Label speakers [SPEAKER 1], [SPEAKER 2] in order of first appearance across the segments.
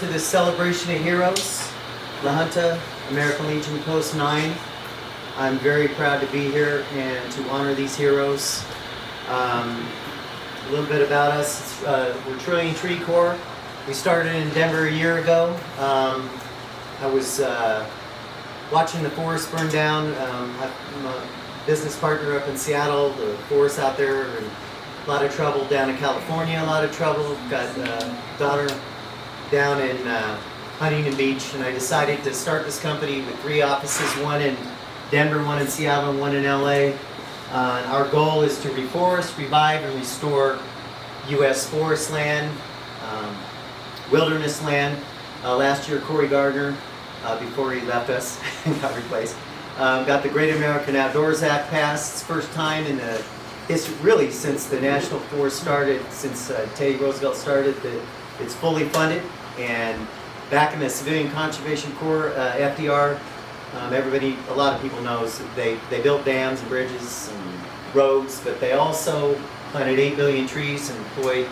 [SPEAKER 1] to this celebration of heroes, La Junta, American Legion Post 9. I'm very proud to be here and to honor these heroes. A little bit about us, we're Trillion Tree Corps. We started in Denver a year ago. I was watching the forest burn down. I'm a business partner up in Seattle, the forest out there, and a lot of trouble down in California, a lot of trouble. Got a daughter down in Huntington Beach, and I decided to start this company with 3 offices, one in Denver, one in Seattle, and one in LA. Our goal is to reforest, revive, and restore U.S. forest land, wilderness land. Last year, Corey Gardner, before he left us and got replaced, got the Great American Outdoors Act passed. It's the first time in the history, really since the National Forest started, since Teddy Roosevelt started, that it's fully funded. And back in the Civilian Conservation Corps, FDR, a lot of people knows that they built dams and bridges and roads, but they also planted 8 billion trees and employed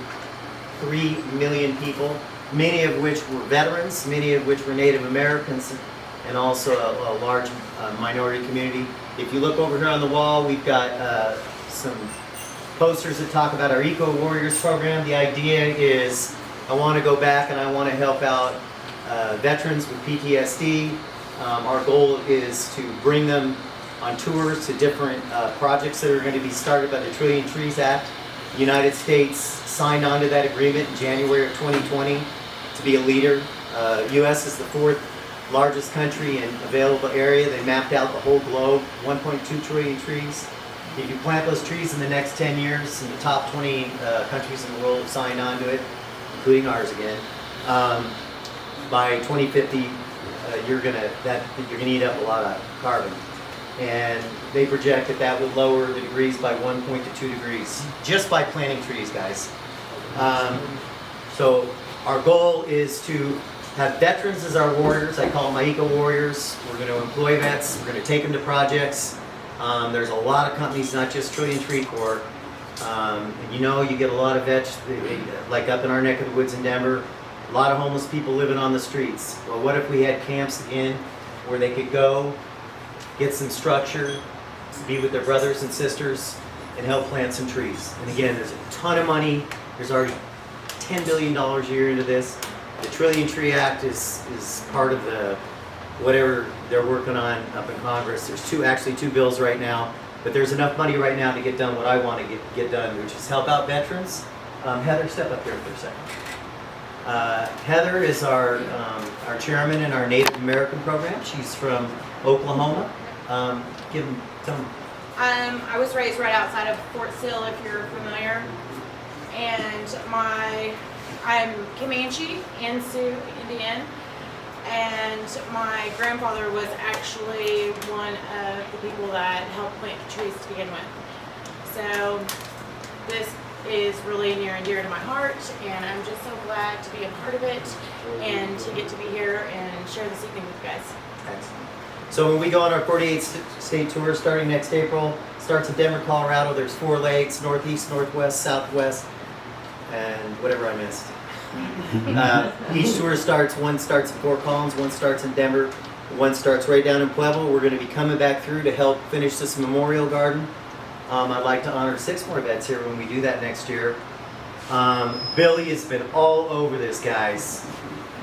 [SPEAKER 1] 3 million people, many of which were veterans, many of which were Native Americans, and also a large minority community. If you look over here on the wall, we've got some posters that talk about our Eco Warriors program. The idea is I want to go back and I want to help out veterans with PTSD. Our goal is to bring them on tours to different projects that are going to be started by the Trillion Trees Act. The United States signed on to that agreement in January of 2020 to be a leader. U.S. is the 4th largest country in available area. They mapped out the whole globe, 1.2 trillion trees. If you plant those trees in the next 10 years, and the top 20 countries in the world have signed on to it, including ours again, by 2050, you're gonna eat up a lot of carbon, and they project that would lower the degrees by 1.2 degrees just by planting trees, guys. So our goal is to have veterans as our warriors. I call them my eco warriors. We're going to employ vets. We're going to take them to projects. There's a lot of companies, not just Trillion Tree Corps. You get a lot of vets, like up in our neck of the woods in Denver, a lot of homeless people living on the streets. Well, what if we had camps again where they could go, get some structure, be with their brothers and sisters, and help plant some trees? And again, there's a ton of money. There's already $10 billion a year into this. The Trillion Tree Act is part of the whatever they're working on up in Congress. There's actually two bills right now, but there's enough money right now to get done what I want to get done, which is help out veterans. Heather, step up here for a second. Heather is our chairman in our Native American program. She's from Oklahoma. Tell them.
[SPEAKER 2] I was raised right outside of Fort Sill, if you're familiar, and I'm Comanche and Sioux Indian, and my grandfather was actually one of the people that helped plant trees to begin with. So this is really near and dear to my heart, and I'm just so glad to be a part of it and to get to be here and share this evening with you guys.
[SPEAKER 1] Excellent. So when we go on our 48 state tour starting next April, starts in Denver, Colorado. There's 4 lakes, northeast, northwest, southwest, and whatever I missed. Each tour one starts in Fort Collins, one starts in Denver, one starts right down in Pueblo. We're going to be coming back through to help finish this memorial garden. I'd like to honor 6 more vets here when we do that next year. Billy has been all over this, guys.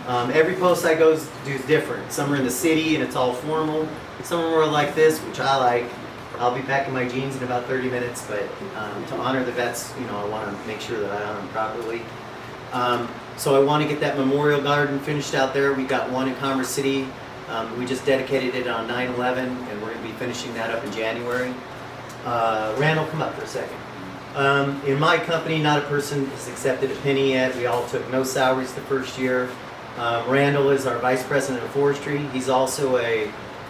[SPEAKER 1] Every post I go do is different. Some are in the city and it's all formal. Some are more like this, which I like. I'll be back in my jeans in about 30 minutes, but to honor the vets, I want to make sure that I honor them properly. So I want to get that memorial garden finished out there. We got one in Commerce City. We just dedicated it on 9/11, and we're going to be finishing that up in January. Randall, come up for a second. In my company, not a person has accepted a penny yet. We all took no salaries the first year. Randall is our Vice President of Forestry. He's also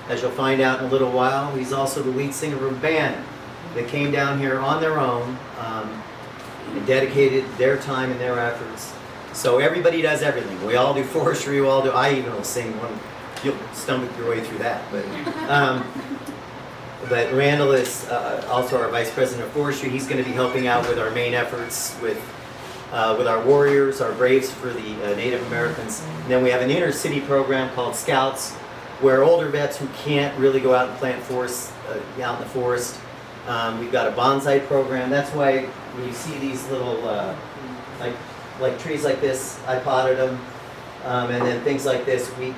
[SPEAKER 1] as you'll find out in a little while, he's also the lead singer of a band that came down here on their own and dedicated their time and their efforts. So everybody does everything. We all do forestry, I even will sing one. You'll stomach your way through that. But Randall is also our Vice President of Forestry. He's going to be helping out with our main efforts with with our warriors, our braves for the Native Americans. And then we have an inner city program called Scouts, where older vets who can't really go out and plant forests, out in the forest. We've got a bonsai program. That's why when you see these little, like trees like this, I potted them, and then things like this. We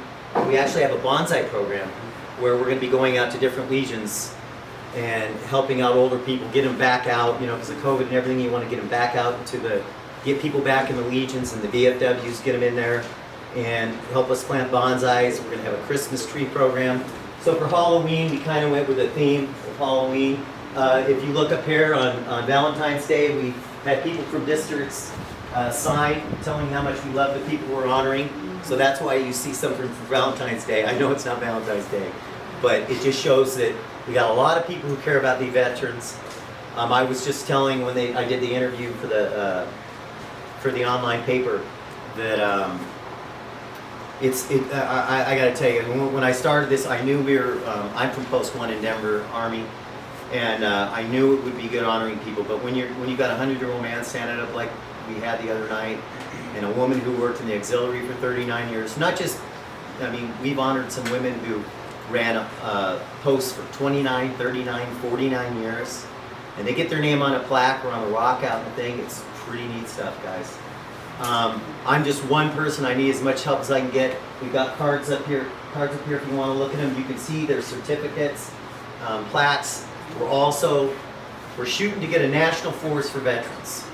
[SPEAKER 1] actually have a bonsai program where we're going to be going out to different legions and helping out older people, get them back out, because of COVID and everything, you want to get them back out get people back in the legions and the VFWs, get them in there and help us plant bonsais. We're going to have a Christmas tree program. So for Halloween, we kind of went with a theme of Halloween. If you look up here on Valentine's Day, we had people from districts sign telling how much we love the people we're honoring. So that's why you see something for Valentine's Day. I know it's not Valentine's Day, but it just shows that we got a lot of people who care about the veterans. I was just telling when I did the interview for the online paper that I got to tell you, when I started this, I knew I'm from Post 1 in Denver, Army, and I knew it would be good honoring people. But when you got a 100-year-old man standing up like we had the other night, and a woman who worked in the auxiliary for 39 years, we've honored some women who ran posts for 29, 39, 49 years, and they get their name on a plaque or on a rock out in the thing. It's pretty neat stuff, guys. I'm just one person. I need as much help as I can get. We've got cards up here if you want to look at them. You can see there's certificates, plaques. We're shooting to get a national forest for veterans.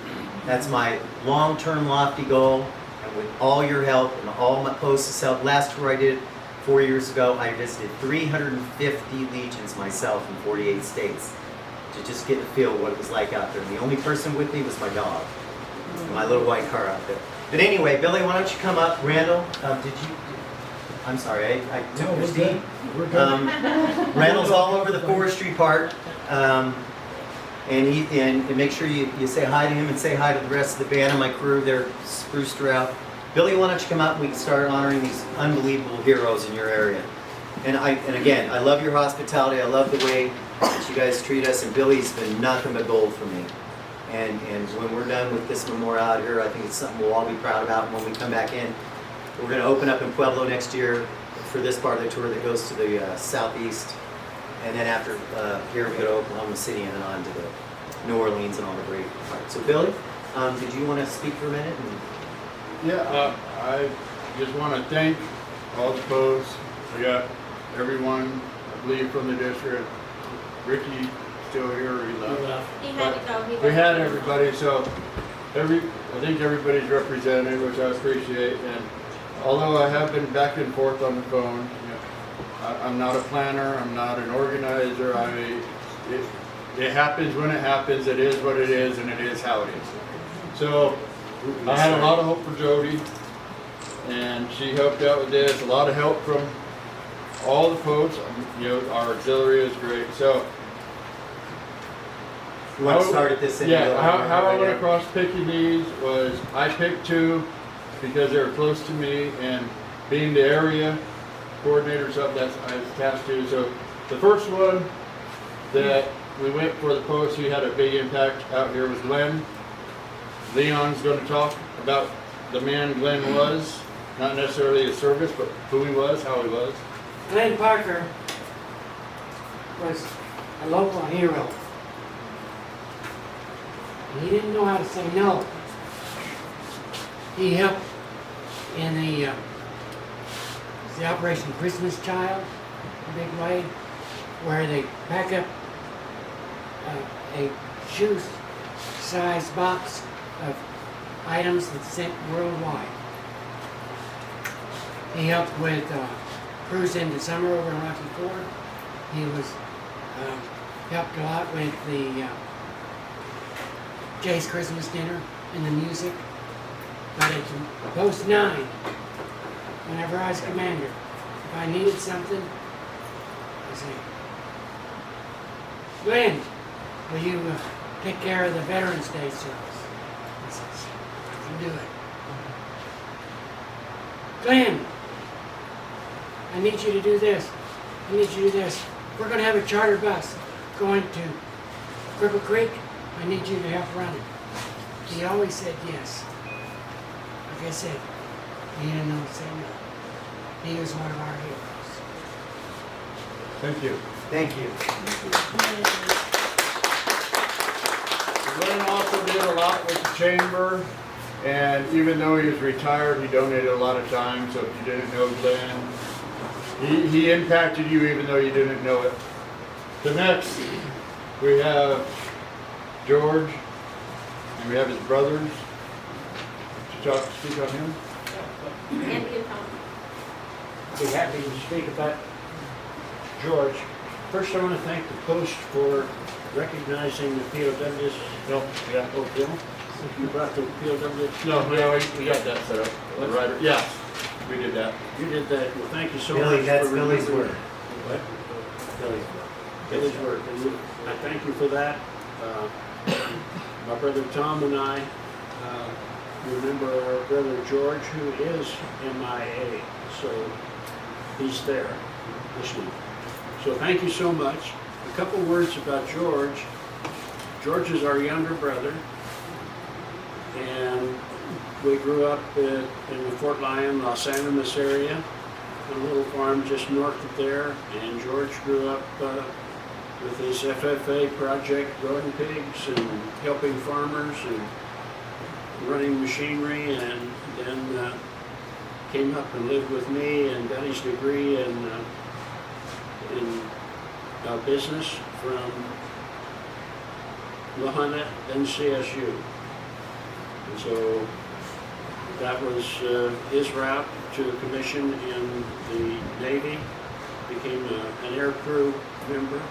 [SPEAKER 1] That's my long-term lofty goal, and with all your help and all my posts' help. Last tour I did 4 years ago, I visited 350 legions myself in 48 states to just get a feel what it was like out there. And the only person with me was my dog, my little white car out there. But anyway, Billy, why don't you come up? Randall, I'm sorry, I took Christine.
[SPEAKER 3] We're good.
[SPEAKER 1] Randall's all over the forestry part. And make sure you say hi to him and say hi to the rest of the band and my crew. They're spruced throughout. Billy, why don't you come out and we can start honoring these unbelievable heroes in your area. And again, I love your hospitality. I love the way that you guys treat us. And Billy's been nothing but gold for me. And when we're done with this memorial out here, I think it's something we'll all be proud about. And when we come back in, we're going to open up in Pueblo next year for this part of the tour that goes to the southeast. And then after here, we go to Oklahoma City and then on to the New Orleans and all the great parts. So Billy, did you want to speak for a minute?
[SPEAKER 3] Yeah, I just want to thank all the folks. We got everyone, I believe, from the district. Ricky still here, he left.
[SPEAKER 2] He had to go.
[SPEAKER 3] We had everybody, so I think everybody's represented, which I appreciate. And although I have been back and forth on the phone, I'm not a planner, I'm not an organizer. It happens when it happens, it is what it is, and it is how it is. So I had a lot of hope for Jody, and she helped out with this. A lot of help from all the folks. Our auxiliary is great. So
[SPEAKER 1] You want to start at this end?
[SPEAKER 3] Yeah, how I went across picking these was I picked two because they were close to me, and being the area coordinator, something that I was attached to. So the first one that we went for the post, he had a big impact out here, was Glenn. Leon's going to talk about the man Glenn was, not necessarily his service, but who he was, how he was.
[SPEAKER 4] Glenn Parker was a local hero. He didn't know how to say no. He helped in the Operation Christmas Child, a big raid, where they pack up a shoe-sized box of items that's sent worldwide. He helped with Cruise into Summer over in Rocky Ford. He was helped a lot with the Jay's Christmas dinner and the music. But at Post 9, whenever I was commander, if I needed something, I say, Glenn, will you take care of the Veterans Day service? He says, I can do it. Glenn, I need you to do this. I need you to do this. We're going to have a charter bus going to Cripple Creek. I need you to help run it. He always said yes. Like I said, he didn't know to say no. He was one of our heroes.
[SPEAKER 3] Thank you.
[SPEAKER 1] Thank you.
[SPEAKER 3] Glenn also did a lot with the chamber, and even though he was retired, he donated a lot of time. So if you didn't know Glenn, he impacted you even though you didn't know it. So next, we have George, and we have his brothers. To speak on him.
[SPEAKER 2] Andy and Tom.
[SPEAKER 5] Be happy to speak about George. First, I want to thank the Post for recognizing the POWs.
[SPEAKER 3] No, yeah.
[SPEAKER 5] Oh, Bill, you brought the POWs?
[SPEAKER 3] No, we got that set up. The writer. Yeah, we did that.
[SPEAKER 5] You did that. Well, thank you so
[SPEAKER 1] Billy,
[SPEAKER 5] much
[SPEAKER 1] that's
[SPEAKER 5] for
[SPEAKER 1] Billy's
[SPEAKER 5] remembering-
[SPEAKER 1] work.
[SPEAKER 5] What? Billy's work. And I thank you for that. My brother Tom and I remember our brother George, who is MIA. So he's there listening. So thank you so much. A couple words about George. George is our younger brother, and we grew up in the Fort Lyon, Los Animas area, on a little farm just north of there. And George grew up with his FFA project, growing pigs and helping farmers and running machinery, and then came up and lived with me and got his degree in business from Lahana, then CSU. And so that was his route to a commission in the Navy. Became an air crew member.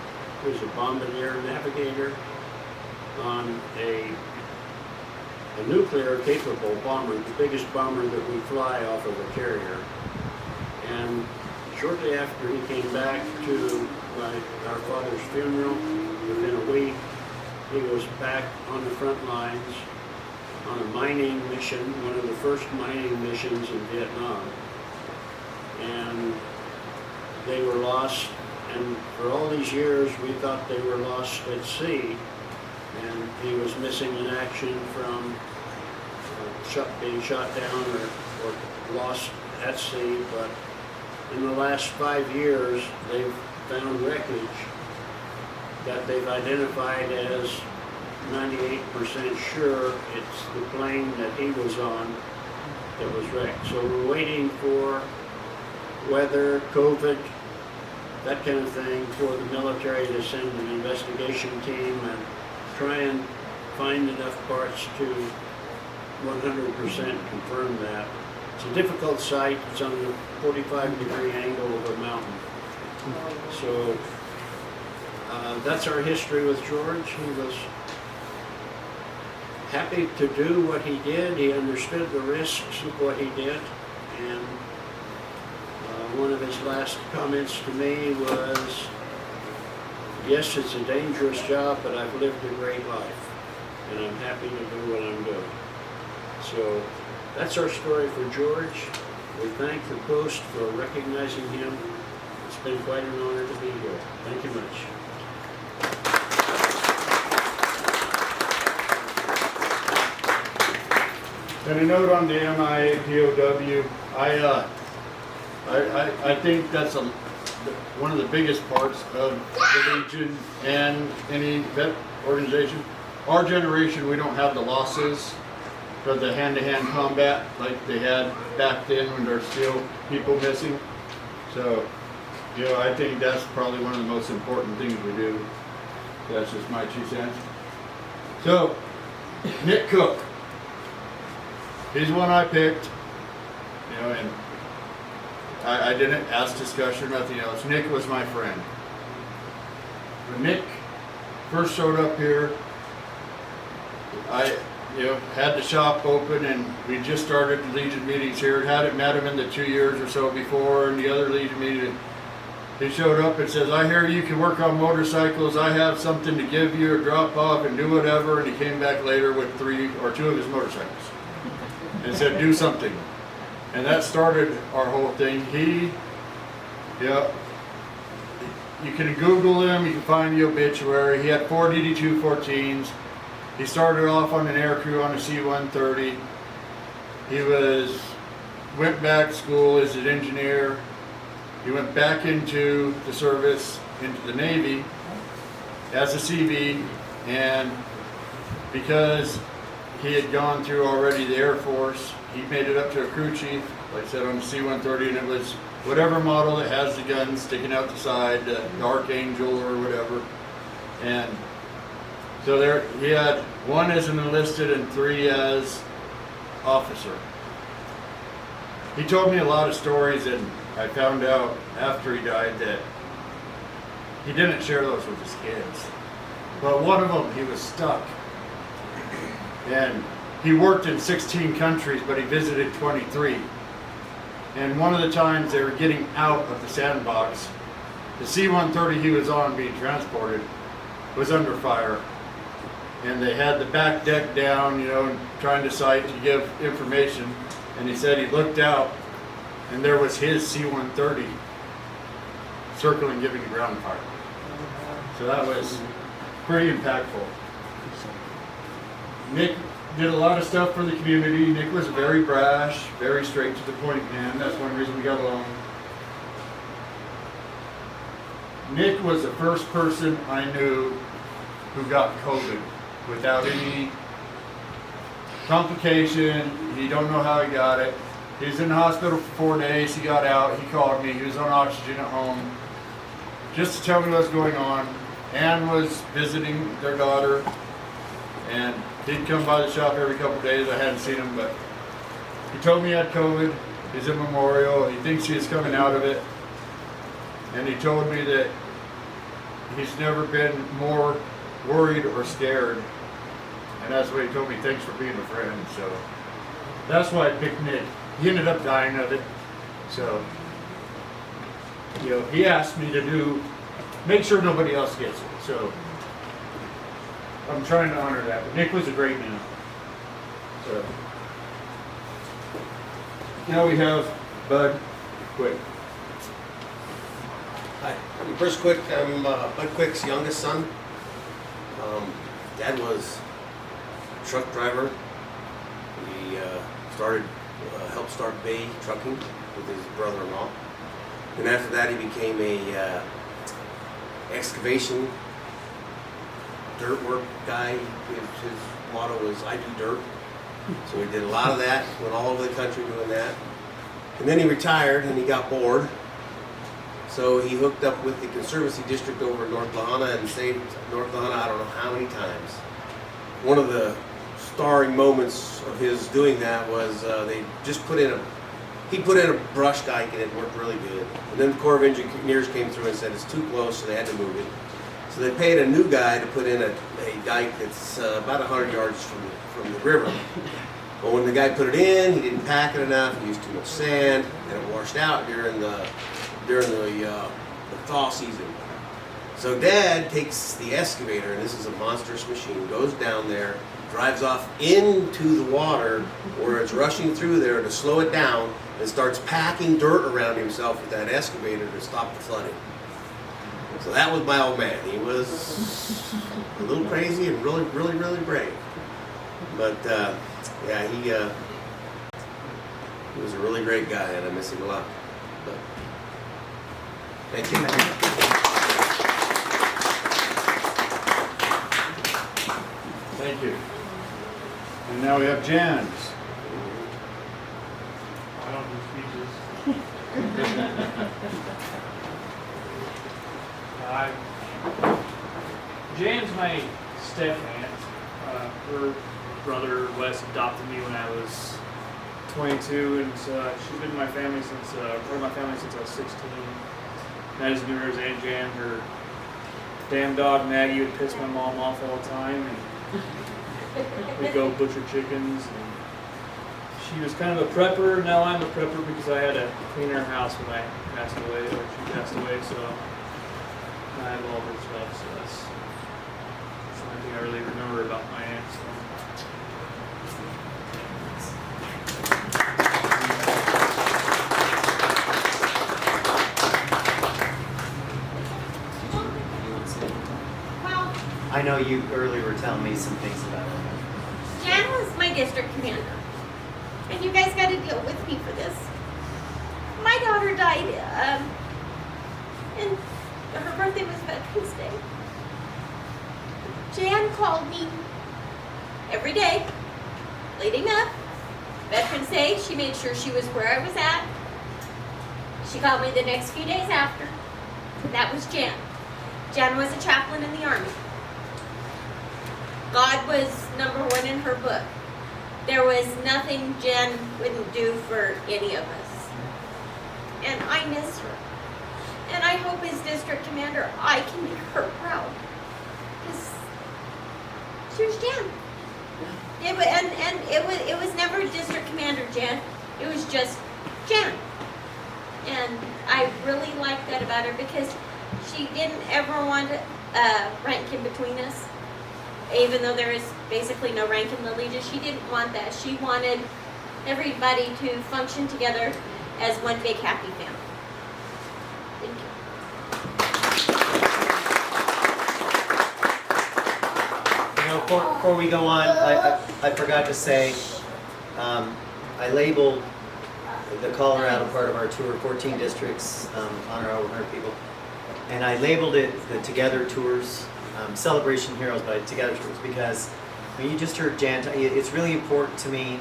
[SPEAKER 5] He was a bombardier navigator on a nuclear capable bomber, the biggest bomber that we fly off of a carrier. And shortly after he came back to our father's funeral, within a week, he was back on the front lines on a mining mission, one of the first mining missions in Vietnam. And they were lost, and for all these years we thought they were lost at sea, and he was missing in action from being shot down or lost at sea. But in the last 5 years, they've found wreckage that they've identified as 98% sure it's the plane that he was on that was wrecked. So we're waiting for weather, COVID, that kind of thing, for the military to send an investigation team and try and find enough parts to 100% confirm that. It's a difficult site. It's on a 45-degree angle of a mountain. So that's our history with George. He was happy to do what he did. He understood the risks of what he did. And one of his last comments to me was, yes, it's a dangerous job, but I've lived a great life, and I'm happy to do what I'm doing. So that's our story for George. We thank the Post for recognizing him. It's been quite an honor to be here. Thank you much.
[SPEAKER 3] And a note on the MIA POW, I think that's one of the biggest parts of the Legion and any vet organization. Our generation, we don't have the losses for the hand-to-hand combat like they had back then when there's still people missing. So, you know, I think that's probably one of the most important things we do. That's just my 2 cents. So, Nick Cook. He's one I picked, you know, and I didn't ask discussion or nothing else. Nick was my friend. When Nick first showed up here, I had the shop open, and we just started the Legion meetings here. Hadn't met him in the 2 years or so before, and the other Legion meeting. He showed up and says, I hear you can work on motorcycles. I have something to give you, or drop off and do whatever. And he came back later with 3 or 2 of his motorcycles and said, do something. And that started our whole thing. You can Google him, you can find the obituary. He had 4 DD214s. He started off on an air crew on a C-130. He went back to school as an engineer. He went back into the service, into the Navy as a CV, and because he had gone through already the Air Force, he made it up to a crew chief, like I said, on the C-130, and it was whatever model that has the guns sticking out the side, the Archangel or whatever. And so there, he had 1 as an enlisted and 3 as officer. He told me a lot of stories, and I found out after he died that he didn't share those with his kids. But one of them, he was stuck. And he worked in 16 countries, but he visited 23. And one of the times they were getting out of the sandbox, the C-130 he was on being transported was under fire. And they had the back deck down, you know, trying to sight to give information. And he said he looked out, and there was his C-130 circling, giving ground fire. So that was pretty impactful. Nick did a lot of stuff for the community. Nick was very brash, very straight to the point man. That's one reason we got along. Nick was the first person I knew who got COVID without any complication. He don't know how he got it. He was in the hospital for 4 days. He got out. He called me. He was on oxygen at home just to tell me what's going on. Ann was visiting their daughter, and he'd come by the shop every couple of days. I hadn't seen him, but he told me he had COVID. He's in Memorial. He thinks he's coming out of it. And he told me that he's never been more worried or scared. And that's what he told me. Thanks for being a friend. So that's why I picked Nick. He ended up dying of it. So, you know, he asked me to make sure nobody else gets it. So I'm trying to honor that. But Nick was a great man. So now we have Bud Quick.
[SPEAKER 6] Hi, I'm Bruce Quick. I'm Bud Quick's youngest son. Dad was a truck driver. He helped start Bay Trucking with his brother-in-law. And after that, he became a excavation, dirt work guy. His motto was, "I do dirt." So he did a lot of that, went all over the country doing that. And then he retired and he got bored. So he hooked up with the Conservancy District over in North Lahana and saved North Lahana I don't know how many times. One of the starring moments of his doing that was he put in a brush dike and it worked really good. And then the Corps of Engineers came through and said it's too close, so they had to move it. So they paid a new guy to put in a dike that's about 100 yards from the river. But when the guy put it in, he didn't pack it enough, he used too much sand, and it washed out during the thaw season. So Dad takes the excavator, and this is a monstrous machine, goes down there, drives off into the water where it's rushing through there to slow it down, and starts packing dirt around himself with that excavator to stop the flooding. So that was my old man. He was a little crazy and really, really, really brave. But yeah, he was a really great guy, and I miss him a lot. But, thank you.
[SPEAKER 3] Thank you. And now we have Jans.
[SPEAKER 7] I don't do speeches. Jan's my step aunt. Her brother Wes adopted me when I was 22, and she's been in my family since part of my family since I was 16. And I just knew her as Aunt Jan. Her damn dog Maggie would piss my mom off all the time, and we'd go butcher chickens. And she was kind of a prepper. Now I'm a prepper because I had to clean her house when I passed away, or she passed away. So I have all her stuff. So that's the only thing I really remember about my aunt. So.
[SPEAKER 2] Well,
[SPEAKER 1] I know you earlier were telling me some things about her.
[SPEAKER 8] Jan was my district commander. And you guys got to deal with me for this. My daughter died, and her birthday was Veterans Day. Jan called me every day leading up. Veterans Day, she made sure she was where I was at. She called me the next few days after. And that was Jan. Jan was a chaplain in the Army. God was #1 in her book. There was nothing Jan wouldn't do for any of us. And I miss her. And I hope as district commander, I can make her proud. Because she was Jan. It was never district commander Jan. It was just Jan. And I really like that about her because she didn't ever want to rank in between us. Even though there is basically no rank in the Legion, she didn't want that. She wanted everybody to function together as one big happy family. Thank you.
[SPEAKER 1] You know, before we go on, I forgot to say, I labeled the Colorado part of our tour, 14 districts, honor over 100 people, and I labeled it the Together Tours, Celebration Heroes, but Together Tours, because when you just heard Jan, it's really important to me.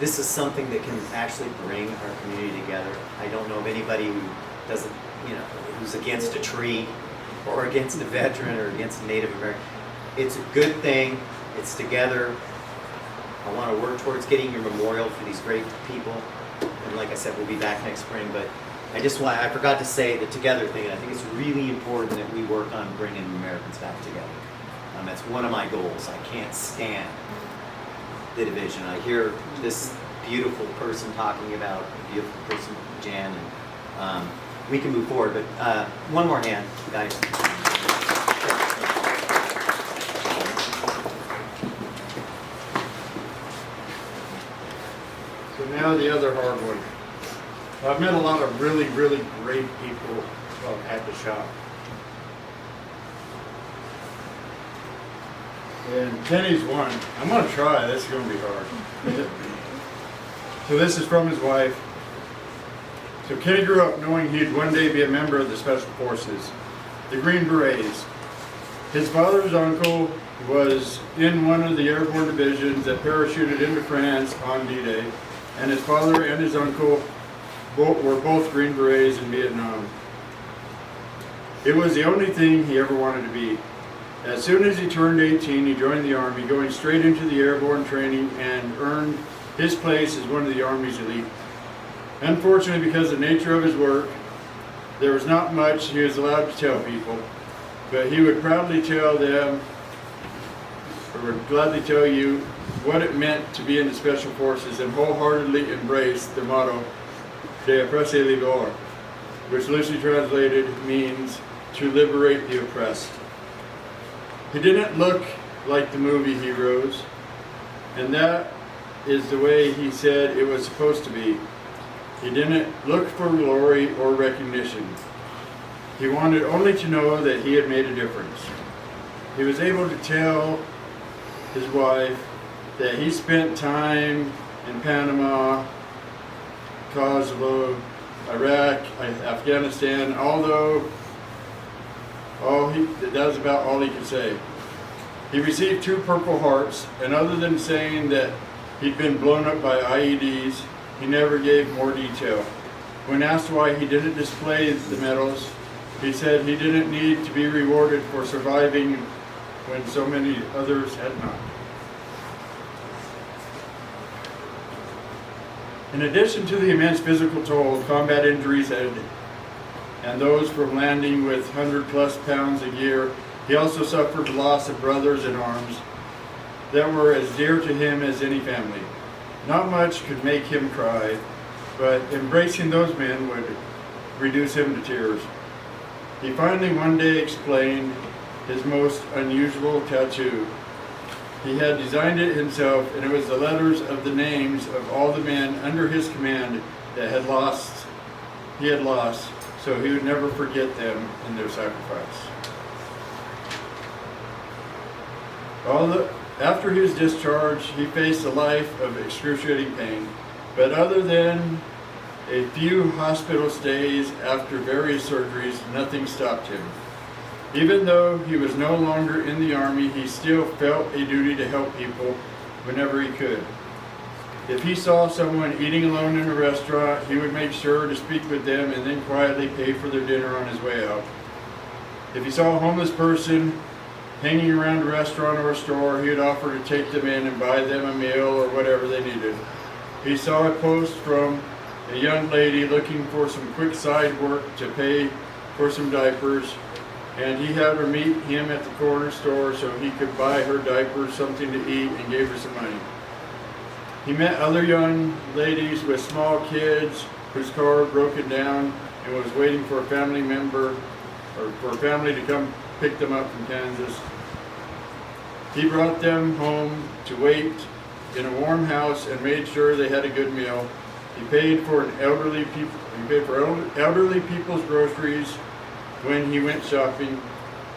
[SPEAKER 1] This is something that can actually bring our community together. I don't know of anybody who doesn't, who's against a tree or against a veteran or against a Native American. It's a good thing. It's together. I want to work towards getting your memorial for these great people. And like I said, we'll be back next spring. But I forgot to say the together thing. And I think it's really important that we work on bringing Americans back together. That's one of my goals. I can't stand the division. I hear this beautiful person talking about a beautiful person, Jan, and we can move forward. But one more hand, guys.
[SPEAKER 3] So now the other hard one. I've met a lot of really, really great people at the shop. And Kenny's one. I'm going to try. This is going to be hard. So this is from his wife. So Kenny grew up knowing he'd one day be a member of the Special Forces, the Green Berets. His father's uncle was in one of the airborne divisions that parachuted into France on D-Day, and his father and his uncle were both Green Berets in Vietnam. It was the only thing he ever wanted to be. As soon as he turned 18, he joined the Army, going straight into the airborne training and earned his place as one of the Army's elite. Unfortunately, because of the nature of his work, there was not much he was allowed to tell people, but he would proudly tell them, or would gladly tell you, what it meant to be in the Special Forces and wholeheartedly embrace the motto, De oppresse libor, which loosely translated means to liberate the oppressed. He didn't look like the movie heroes, and that is the way he said it was supposed to be. He didn't look for glory or recognition. He wanted only to know that he had made a difference. He was able to tell his wife that he spent time in Panama, Kosovo, Iraq, Afghanistan, although that was about all he could say. He received 2 Purple Hearts, and other than saying that he'd been blown up by IEDs, he never gave more detail. When asked why he didn't display the medals, he said he didn't need to be rewarded for surviving when so many others had not. In addition to the immense physical toll combat injuries had, and those from landing with 100+ pounds a year, he also suffered the loss of brothers in arms that were as dear to him as any family. Not much could make him cry, but embracing those men would reduce him to tears. He finally one day explained his most unusual tattoo. He had designed it himself, and it was the letters of the names of all the men under his command that he had lost, so he would never forget them in their sacrifice. After his discharge, he faced a life of excruciating pain, but other than a few hospital stays after various surgeries, nothing stopped him. Even though he was no longer in the Army, he still felt a duty to help people whenever he could. If he saw someone eating alone in a restaurant, he would make sure to speak with them and then quietly pay for their dinner on his way out. If he saw a homeless person hanging around a restaurant or a store, he would offer to take them in and buy them a meal or whatever they needed. He saw a post from a young lady looking for some quick side work to pay for some diapers, and he had her meet him at the corner store so he could buy her diapers, something to eat, and gave her some money. He met other young ladies with small kids whose car had broken down and was waiting for a family member or for a family to come pick them up from Kansas. He brought them home to wait in a warm house and made sure they had a good meal. He paid for elderly people's groceries when he went shopping,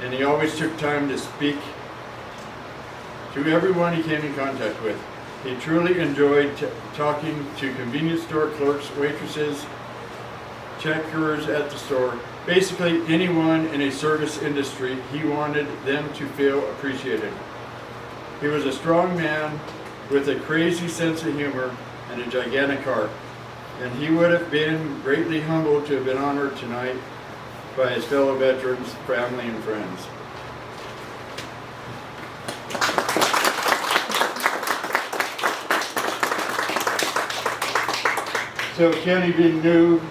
[SPEAKER 3] and he always took time to speak to everyone he came in contact with. He truly enjoyed talking to convenience store clerks, waitresses, checkers at the store, basically anyone in a service industry. He wanted them to feel appreciated. He was a strong man with a crazy sense of humor and a gigantic heart, and he would have been greatly humbled to have been honored tonight by his fellow veterans, family, and friends. So Kenny being new to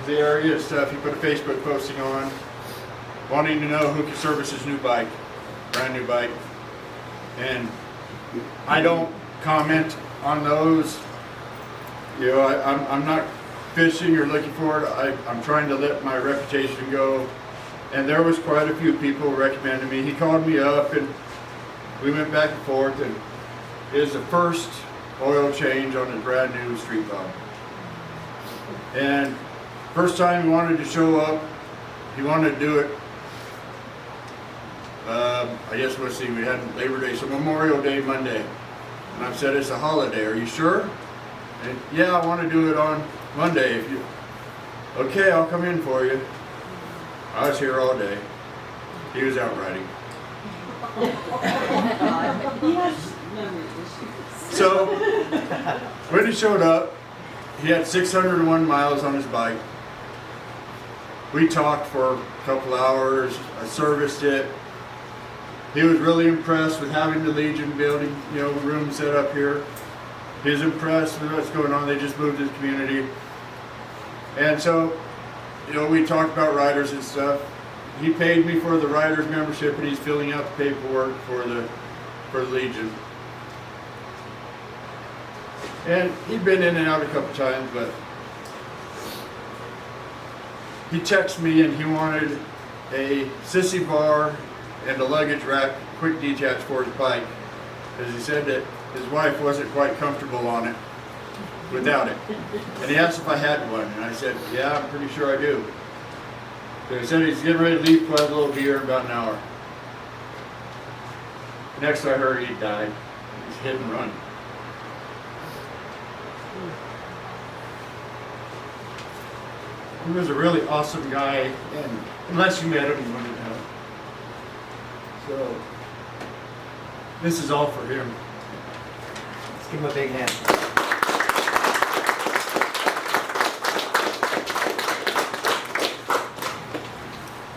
[SPEAKER 3] the area and stuff, he put a Facebook posting on, wanting to know who could service his new bike, brand new bike. And I don't comment on those. You know, I'm not fishing or looking for it. I'm trying to let my reputation go. And there was quite a few people recommending me. He called me up and we went back and forth, and it was the first oil change on his brand new street dog. And first time he wanted to show up, he wanted to do it. I guess let's see, we had Labor Day, so Memorial Day Monday. And I said, it's a holiday, are you sure? And yeah, I want to do it on Monday. If you, okay, I'll come in for you. I was here all day. He was out riding. So when he showed up, he had 601 miles on his bike. We talked for a couple hours. I serviced it. He was really impressed with having the Legion building, room set up here. He was impressed with what's going on. They just moved to the community. And so, we talked about riders and stuff. He paid me for the riders membership, and he's filling out the paperwork for the Legion. And he'd been in and out a couple times, but he texted me and he wanted a sissy bar and a luggage rack, quick detach for his bike, because he said that his wife wasn't quite comfortable on it without it. And he asked if I had one, and I said, yeah, I'm pretty sure I do. So he said he's getting ready to leave Pueblo, be here in about an hour. Next I heard, he died. He's hit and run. He was a really awesome guy, and unless you met him, you wouldn't know. So, this is all for him.
[SPEAKER 1] Let's give him a big hand.